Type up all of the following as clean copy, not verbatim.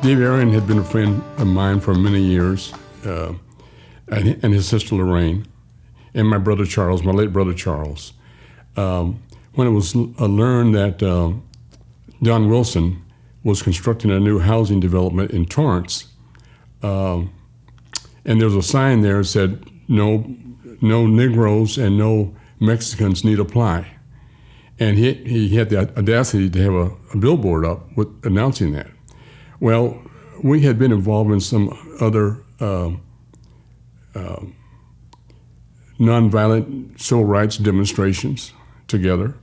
Dave Arian had been a friend of mine for many years, and his sister Lorraine, and my brother Charles, my late brother Charles. When it was learned that Don Wilson was constructing a new housing development in Torrance, and there was a sign there that said, no Negroes and no Mexicans need apply. And he had the audacity to have a billboard up announcing that. Well, we had been involved in some other nonviolent civil rights demonstrations together.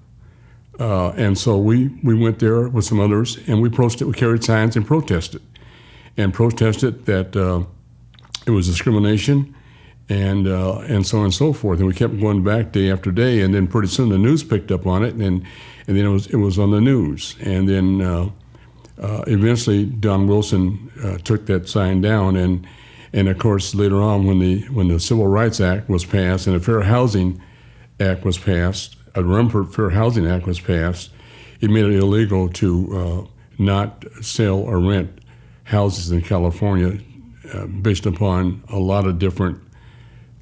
And so we went there with some others, and we carried signs and protested that it was discrimination and so on and so forth. And we kept going back day after day, and then pretty soon the news picked up on it, and then it was on the news. And then eventually Don Wilson took that sign down, and of course later on when the Civil Rights Act was passed and the Fair Housing Act was passed, a Rumford Fair Housing Act was passed, it made it illegal to not sell or rent houses in California based upon a lot of different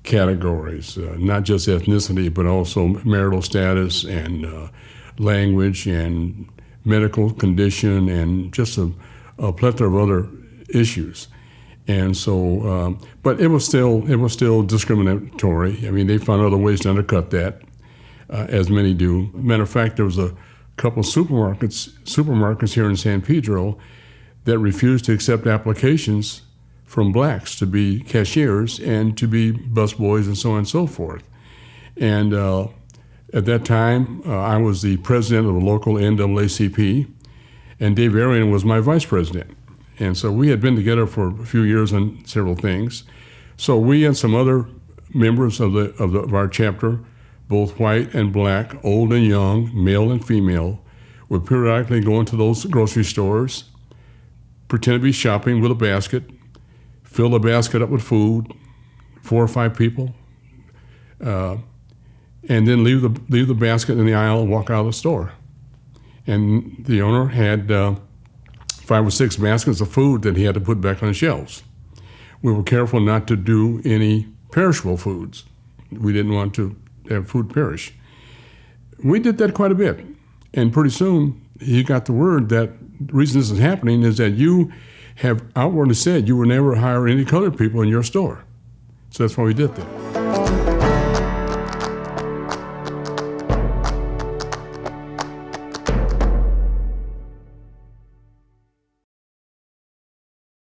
categories, not just ethnicity, but also marital status and language and medical condition and just a plethora of other issues. And so, but it was still discriminatory. I mean, they found other ways to undercut that, as many do. Matter of fact, there was a couple of supermarkets here in San Pedro that refused to accept applications from blacks to be cashiers and to be busboys and so on and so forth. And at that time, I was the president of the local NAACP, and Dave Arian was my vice president. And so we had been together for a few years on several things. So we and some other members of our chapter, both white and black, old and young, male and female, would periodically go into those grocery stores, pretend to be shopping with a basket, fill the basket up with food, 4 or 5 people, and then leave the basket in the aisle and walk out of the store. And the owner had 5 or 6 baskets of food that he had to put back on the shelves. We were careful not to do any perishable foods. We didn't want to have food perish. We did that quite a bit. And pretty soon, he got the word that the reason this is happening is that you have outwardly said you will never hire any colored people in your store. So that's why we did that.